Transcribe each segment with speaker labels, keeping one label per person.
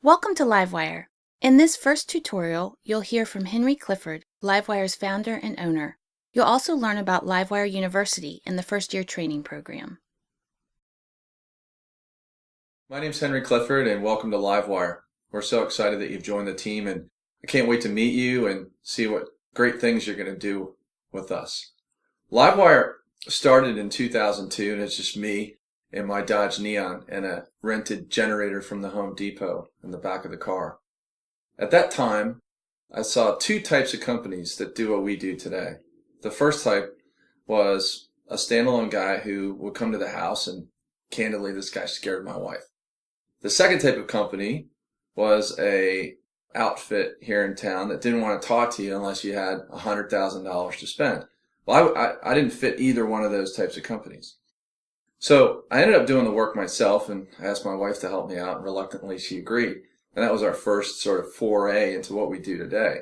Speaker 1: Welcome to Livewire. In this first tutorial, you'll hear from Henry Clifford, Livewire's founder and owner. You'll also learn about Livewire University in the first-year training program.
Speaker 2: My name's Henry Clifford, and welcome to Livewire. We're so excited that you've joined the team, and I can't wait to meet you and see what great things you're going to do with us. Livewire started in 2002, and it's just me and my Dodge Neon and a rented generator from the Home Depot in the back of the car. At that time, I saw two types of companies that do what we do today. The first type was a standalone guy who would come to the house, and candidly, this guy scared my wife. The second type of company was a outfit here in town that didn't want to talk to you unless you had $100,000 to spend. Well, I didn't fit either one of those types of companies. So I ended up doing the work myself, and I asked my wife to help me out, and reluctantly she agreed. And that was our first sort of foray into what we do today.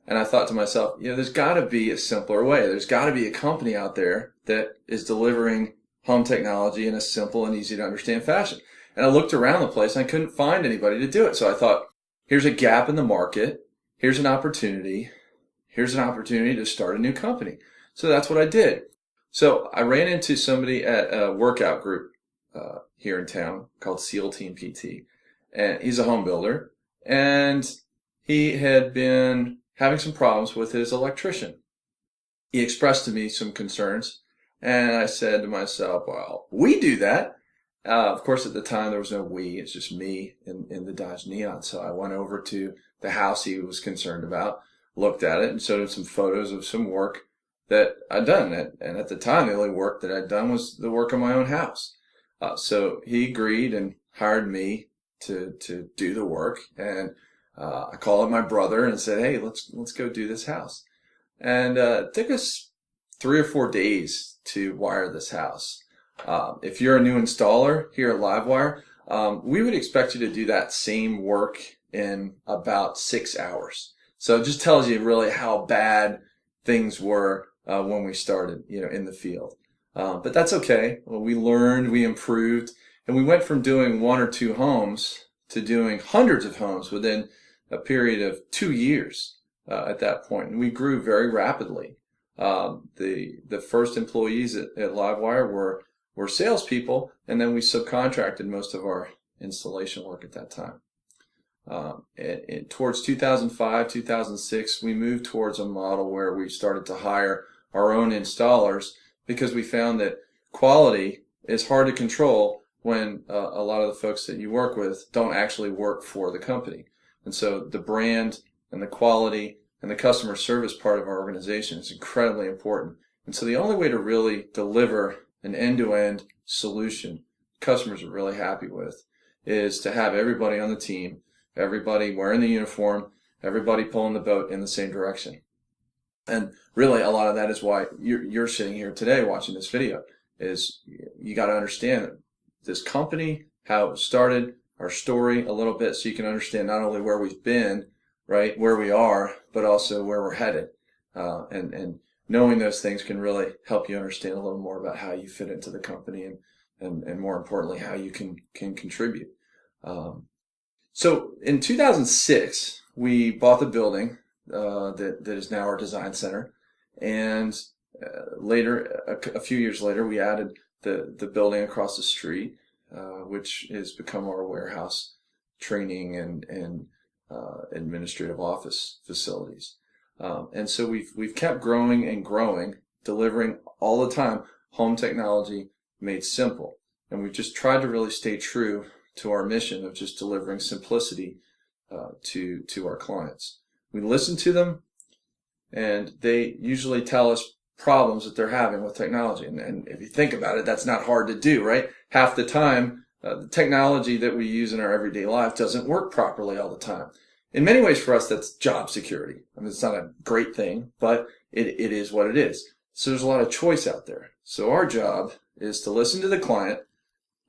Speaker 2: And I thought to myself, there's got to be a simpler way. There's got to be a company out there that is delivering home technology in a simple and easy to understand fashion. And I looked around the place and I couldn't find anybody to do it. So I thought, here's a gap in the market. Here's an opportunity. Here's an opportunity to start a new company. So that's what I did. So I ran into somebody at a workout group here in town called SEAL Team PT. And he's a home builder. And he had been having some problems with his electrician. He expressed to me some concerns. And I said to myself, well, we do that. Of course, at the time, there was no we. It's just me in the Dodge Neon. So I went over to the house he was concerned about, looked at it, and showed him some photos of some work that I'd done. And at the time, the only work that I'd done was the work on my own house. So he agreed and hired me to do the work. And I called up my brother and said, hey, let's go do this house. And it took us 3 or 4 days to wire this house. If you're a new installer here at Livewire, we would expect you to do that same work in about 6 hours. So it just tells you really how bad things were when we started, in the field. But that's okay. Well, we learned, we improved, and we went from doing 1 or 2 homes to doing hundreds of homes within a period of 2 years at that point. And we grew very rapidly. The first employees at Livewire were salespeople, and then we subcontracted most of our installation work at that time. Towards 2005, 2006, we moved towards a model where we started to hire our own installers because we found that quality is hard to control when a lot of the folks that you work with don't actually work for the company. And so the brand and the quality and the customer service part of our organization is incredibly important. And so the only way to really deliver an end-to-end solution customers are really happy with is to have everybody on the team, everybody wearing the uniform, everybody pulling the boat in the same direction. And really a lot of that is why you're sitting here today watching this video, is you got to understand this company, how it was started, our story a little bit, so you can understand not only where we've been, right, where we are, but also where we're headed. And knowing those things can really help you understand a little more about how you fit into the company and more importantly, how you can contribute. So in 2006, we bought the building that is now our design center. And later, a few years later, we added the building across the street, which has become our warehouse, training, and administrative office facilities. And so we've kept growing and growing, delivering all the time home technology made simple. And we've just tried to really stay true to our mission of just delivering simplicity to our clients. We listen to them, and they usually tell us problems that they're having with technology. And if you think about it, that's not hard to do, right? Half the time, the technology that we use in our everyday life doesn't work properly all the time. In many ways, for us, that's job security. I mean, it's not a great thing, but it is what it is. So there's a lot of choice out there. So our job is to listen to the client,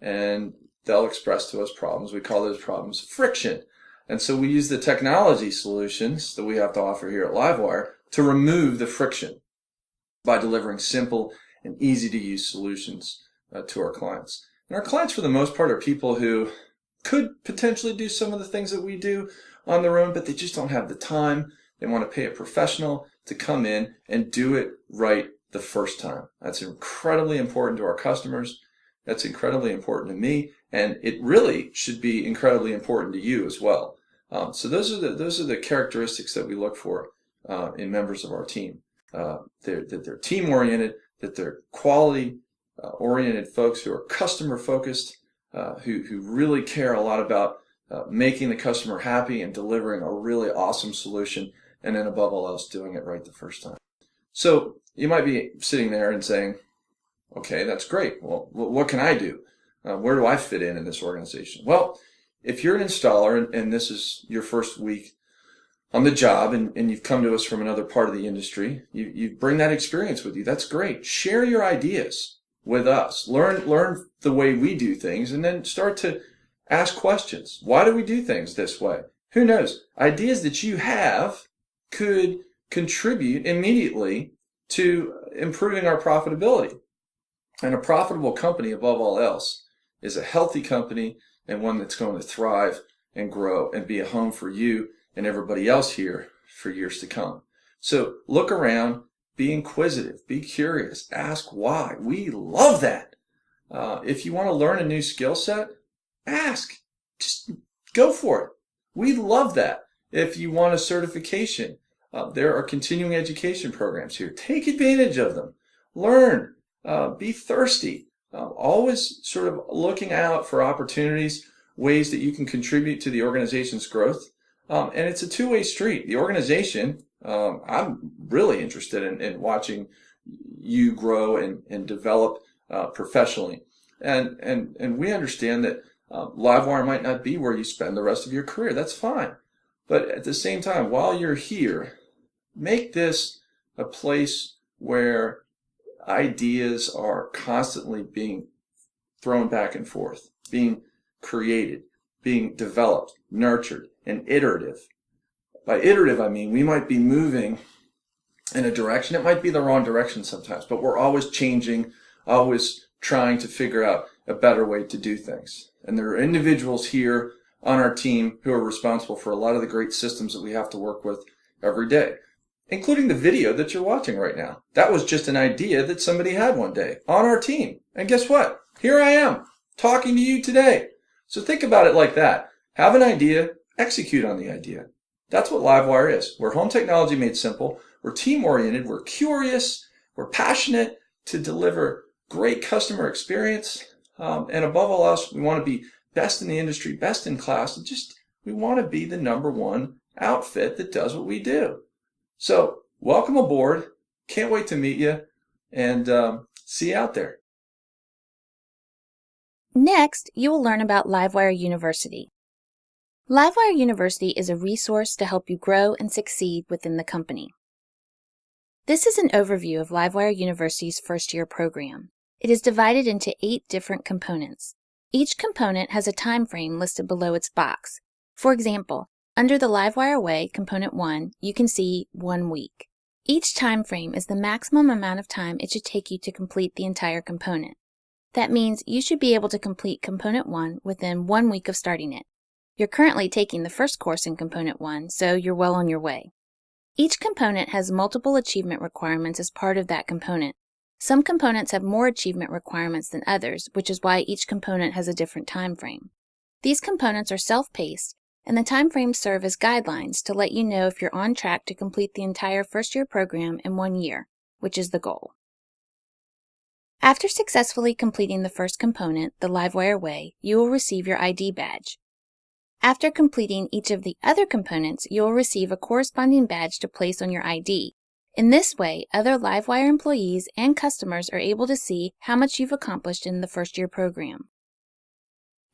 Speaker 2: and they'll express to us problems. We call those problems friction. And so we use the technology solutions that we have to offer here at Livewire to remove the friction by delivering simple and easy to use solutions to our clients. And our clients, for the most part, are people who could potentially do some of the things that we do on their own, but they just don't have the time. They want to pay a professional to come in and do it right the first time. That's incredibly important to our customers. That's incredibly important to me, and it really should be incredibly important to you as well. So those are the characteristics that we look for in members of our team. That they're team oriented, that they're quality oriented folks who are customer focused, who really care a lot about making the customer happy and delivering a really awesome solution, and then above all else doing it right the first time. So you might be sitting there and saying, okay, that's great. Well, what can I do? Where do I fit in this organization? Well, if you're an installer and this is your first week on the job and you've come to us from another part of the industry, you bring that experience with you. That's great. Share your ideas with us. Learn the way we do things, and then start to ask questions. Why do we do things this way? Who knows? Ideas that you have could contribute immediately to improving our profitability. And a profitable company, above all else, is a healthy company and one that's going to thrive and grow and be a home for you and everybody else here for years to come. So look around, be inquisitive, be curious, ask why. We love that. If you want to learn a new skill set, ask. Just go for it. We love that. If you want a certification, there are continuing education programs here. Take advantage of them. Learn. Be thirsty. Always sort of looking out for opportunities, ways that you can contribute to the organization's growth. And it's a two-way street. The organization, I'm really interested in watching you grow and develop professionally. And we understand that Livewire might not be where you spend the rest of your career. That's fine. But at the same time, while you're here, make this a place where ideas are constantly being thrown back and forth, being created, being developed, nurtured, and iterative. By iterative, I mean we might be moving in a direction. It might be the wrong direction sometimes, but we're always changing, always trying to figure out a better way to do things. And there are individuals here on our team who are responsible for a lot of the great systems that we have to work with every day, including the video that you're watching right now. That was just an idea that somebody had one day on our team. And guess what? Here I am talking to you today. So think about it like that. Have an idea, execute on the idea. That's what Livewire is. We're home technology made simple. We're team-oriented. We're curious. We're passionate to deliver great customer experience. And above all else, we want to be best in the industry, best in class. And we want to be the number one outfit that does what we do. So welcome aboard. Can't wait to meet you and see you out there.
Speaker 1: Next, you will learn about Livewire University. Livewire University is a resource to help you grow and succeed within the company. This is an overview of Livewire University's first-year program. It is divided into 8 different components. Each component has a time frame listed below its box. For example, under the Livewire Way, Component 1, you can see 1 week. Each time frame is the maximum amount of time it should take you to complete the entire component. That means you should be able to complete Component 1 within 1 week of starting it. You're currently taking the first course in Component 1, so you're well on your way. Each component has multiple achievement requirements as part of that component. Some components have more achievement requirements than others, which is why each component has a different time frame. These components are self-paced, and the time frames serve as guidelines to let you know if you're on track to complete the entire first-year program in 1 year, which is the goal. After successfully completing the first component, the Livewire Way, you will receive your ID badge. After completing each of the other components, you will receive a corresponding badge to place on your ID. In this way, other Livewire employees and customers are able to see how much you've accomplished in the first-year program.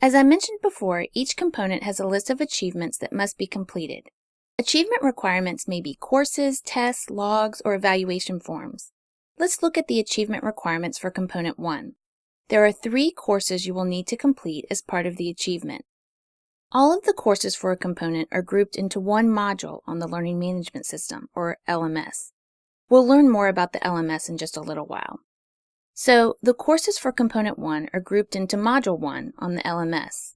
Speaker 1: As I mentioned before, each component has a list of achievements that must be completed. Achievement requirements may be courses, tests, logs, or evaluation forms. Let's look at the achievement requirements for Component 1. There are 3 courses you will need to complete as part of the achievement. All of the courses for a component are grouped into one module on the Learning Management System, or LMS. We'll learn more about the LMS in just a little while. So, the courses for Component 1 are grouped into Module 1 on the LMS.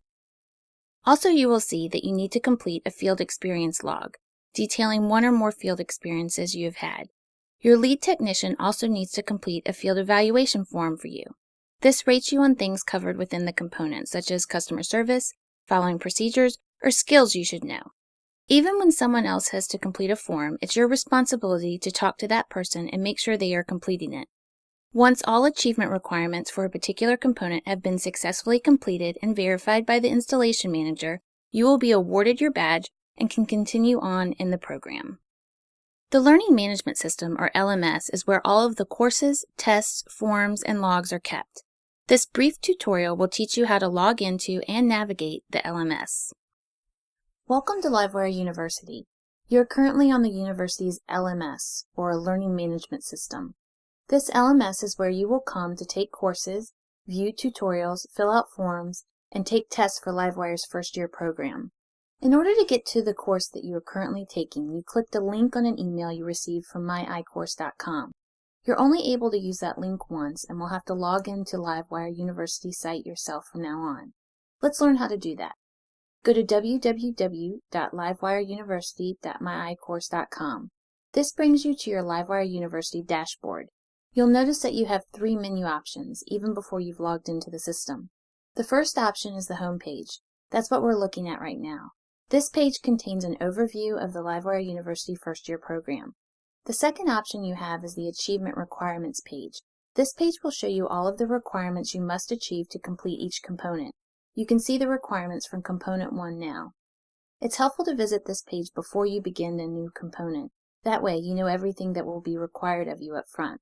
Speaker 1: Also, you will see that you need to complete a field experience log, detailing one or more field experiences you have had. Your lead technician also needs to complete a field evaluation form for you. This rates you on things covered within the component, such as customer service, following procedures, or skills you should know. Even when someone else has to complete a form, it's your responsibility to talk to that person and make sure they are completing it. Once all achievement requirements for a particular component have been successfully completed and verified by the installation manager, you will be awarded your badge and can continue on in the program. The Learning Management System, or LMS, is where all of the courses, tests, forms, and logs are kept. This brief tutorial will teach you how to log into and navigate the LMS. Welcome to Livewire University. You are currently on the university's LMS, or Learning Management System. This LMS is where you will come to take courses, view tutorials, fill out forms, and take tests for Livewire's first-year program. In order to get to the course that you are currently taking, you click the link on an email you received from myicourse.com. You're only able to use that link once and will have to log into Livewire University site yourself from now on. Let's learn how to do that. Go to www.livewireuniversity.myicourse.com. This brings you to your Livewire University dashboard. You'll notice that you have 3 menu options, even before you've logged into the system. The first option is the home page. That's what we're looking at right now. This page contains an overview of the Livewire University first-year program. The second option you have is the Achievement Requirements page. This page will show you all of the requirements you must achieve to complete each component. You can see the requirements from Component 1 now. It's helpful to visit this page before you begin a new component. That way, you know everything that will be required of you up front.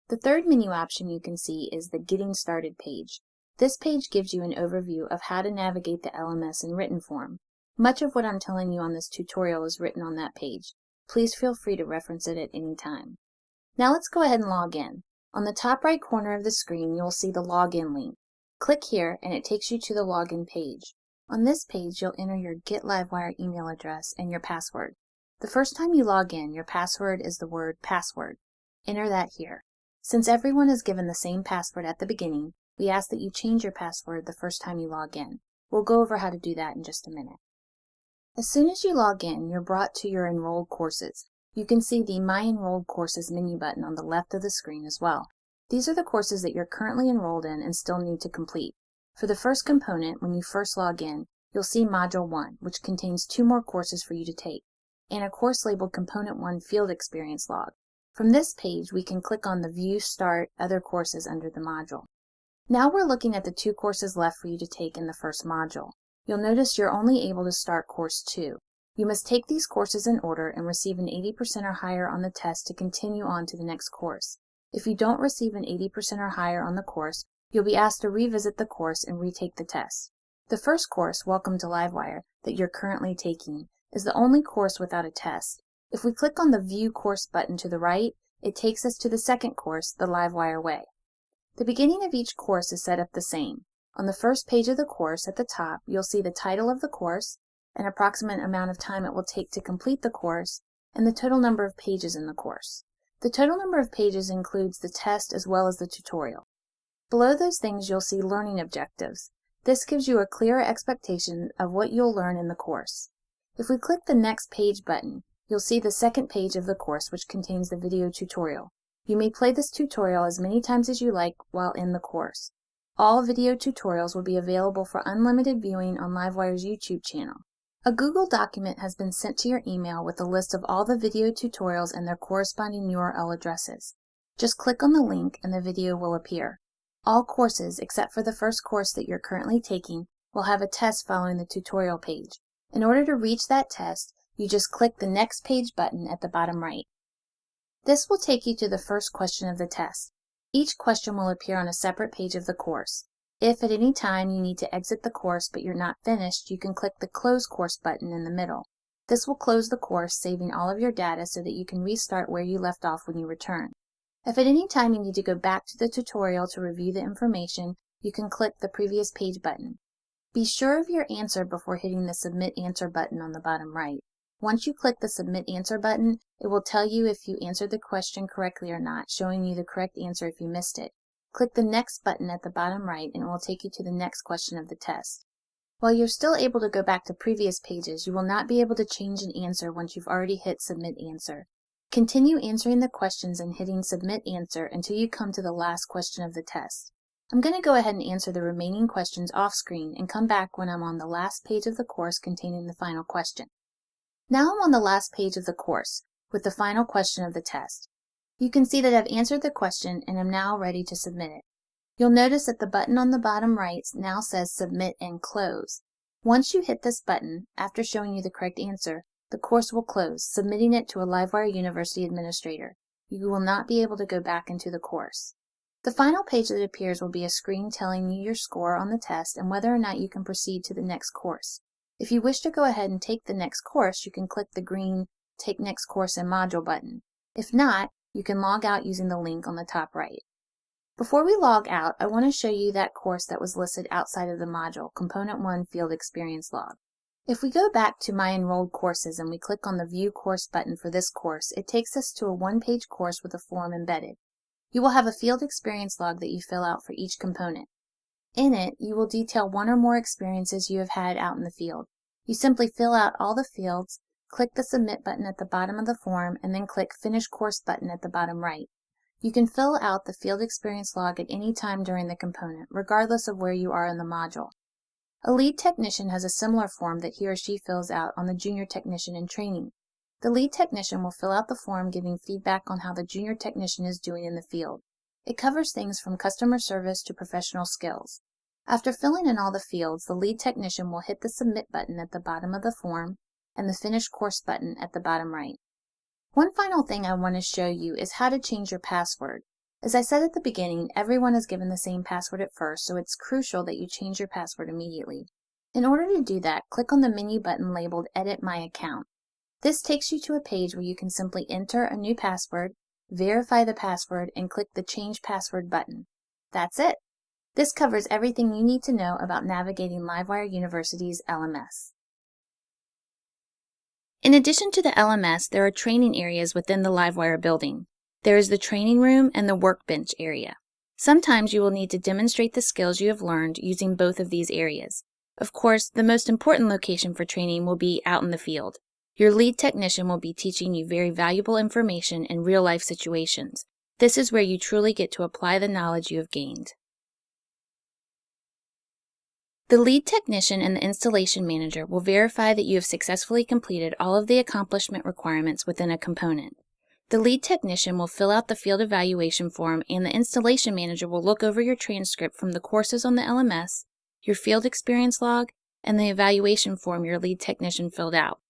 Speaker 1: The third menu option you can see is the Getting Started page. This page gives you an overview of how to navigate the LMS in written form. Much of what I'm telling you on this tutorial is written on that page. Please feel free to reference it at any time. Now let's go ahead and log in. On the top right corner of the screen, you'll see the Login link. Click here and it takes you to the login page. On this page, you'll enter your Get Livewire email address and your password. The first time you log in, your password is the word password. Enter that here. Since everyone is given the same password at the beginning, we ask that you change your password the first time you log in. We'll go over how to do that in just a minute. As soon as you log in, you're brought to your enrolled courses. You can see the My Enrolled Courses menu button on the left of the screen as well. These are the courses that you're currently enrolled in and still need to complete. For the first component, when you first log in, you'll see Module 1, which contains 2 more courses for you to take, and a course labeled Component 1 Field Experience Log. From this page, we can click on the View Start Other Courses under the module. Now we're looking at the 2 courses left for you to take in the first module. You'll notice you're only able to start Course 2. You must take these courses in order and receive an 80% or higher on the test to continue on to the next course. If you don't receive an 80% or higher on the course, you'll be asked to revisit the course and retake the test. The first course, Welcome to Livewire, that you're currently taking, is the only course without a test. If we click on the View Course button to the right, it takes us to the second course, the Livewire Way. The beginning of each course is set up the same. On the first page of the course at the top, you'll see the title of the course, an approximate amount of time it will take to complete the course, and the total number of pages in the course. The total number of pages includes the test as well as the tutorial. Below those things, you'll see learning objectives. This gives you a clearer expectation of what you'll learn in the course. If we click the Next Page button, you'll see the second page of the course, which contains the video tutorial. You may play this tutorial as many times as you like while in the course. All video tutorials will be available for unlimited viewing on Livewire's YouTube channel. A Google document has been sent to your email with a list of all the video tutorials and their corresponding URL addresses. Just click on the link and the video will appear. All courses, except for the first course that you're currently taking, will have a test following the tutorial page. In order to reach that test, you just click the Next Page button at the bottom right. This will take you to the first question of the test. Each question will appear on a separate page of the course. If at any time you need to exit the course but you're not finished, you can click the Close Course button in the middle. This will close the course, saving all of your data so that you can restart where you left off when you return. If at any time you need to go back to the tutorial to review the information, you can click the Previous Page button. Be sure of your answer before hitting the Submit Answer button on the bottom right. Once you click the Submit Answer button, it will tell you if you answered the question correctly or not, showing you the correct answer if you missed it. Click the Next button at the bottom right and it will take you to the next question of the test. While you're still able to go back to previous pages, you will not be able to change an answer once you've already hit Submit Answer. Continue answering the questions and hitting Submit Answer until you come to the last question of the test. I'm going to go ahead and answer the remaining questions off screen and come back when I'm on the last page of the course containing the final question. Now I'm on the last page of the course with the final question of the test. You can see that I've answered the question and am now ready to submit it. You'll notice that the button on the bottom right now says Submit and Close. Once you hit this button, after showing you the correct answer, the course will close, submitting it to a Livewire University administrator. You will not be able to go back into the course. The final page that appears will be a screen telling you your score on the test and whether or not you can proceed to the next course. If you wish to go ahead and take the next course, you can click the green Take Next Course and Module button. If not, you can log out using the link on the top right. Before we log out, I want to show you that course that was listed outside of the module, Component 1 Field Experience Log. If we go back to My Enrolled Courses and we click on the View Course button for this course, it takes us to a one-page course with a form embedded. You will have a field experience log that you fill out for each component. In it, you will detail one or more experiences you have had out in the field. You simply fill out all the fields, click the Submit button at the bottom of the form, and then click Finish Course button at the bottom right. You can fill out the field experience log at any time during the component, regardless of where you are in the module. A lead technician has a similar form that he or she fills out on the junior technician in training. The lead technician will fill out the form giving feedback on how the junior technician is doing in the field. It covers things from customer service to professional skills. After filling in all the fields, the lead technician will hit the Submit button at the bottom of the form and the Finish Course button at the bottom right. One final thing I want to show you is how to change your password. As I said at the beginning, everyone is given the same password at first, so it's crucial that you change your password immediately. In order to do that, click on the menu button labeled Edit My Account. This takes you to a page where you can simply enter a new password, verify the password, and click the Change Password button. That's it! This covers everything you need to know about navigating Livewire University's LMS. In addition to the LMS, there are training areas within the Livewire building. There is the training room and the workbench area. Sometimes you will need to demonstrate the skills you have learned using both of these areas. Of course, the most important location for training will be out in the field. Your lead technician will be teaching you very valuable information in real-life situations. This is where you truly get to apply the knowledge you have gained. The lead technician and the installation manager will verify that you have successfully completed all of the accomplishment requirements within a component. The lead technician will fill out the field evaluation form, and the installation manager will look over your transcript from the courses on the LMS, your field experience log, and the evaluation form your lead technician filled out.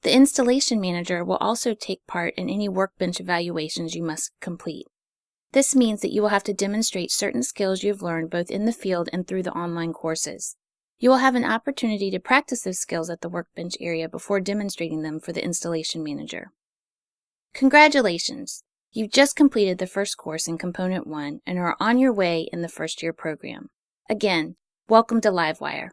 Speaker 1: The installation manager will also take part in any workbench evaluations you must complete. This means that you will have to demonstrate certain skills you have learned both in the field and through the online courses. You will have an opportunity to practice those skills at the workbench area before demonstrating them for the installation manager. Congratulations! You've just completed the first course in Component 1 and are on your way in the first-year program. Again, welcome to Livewire.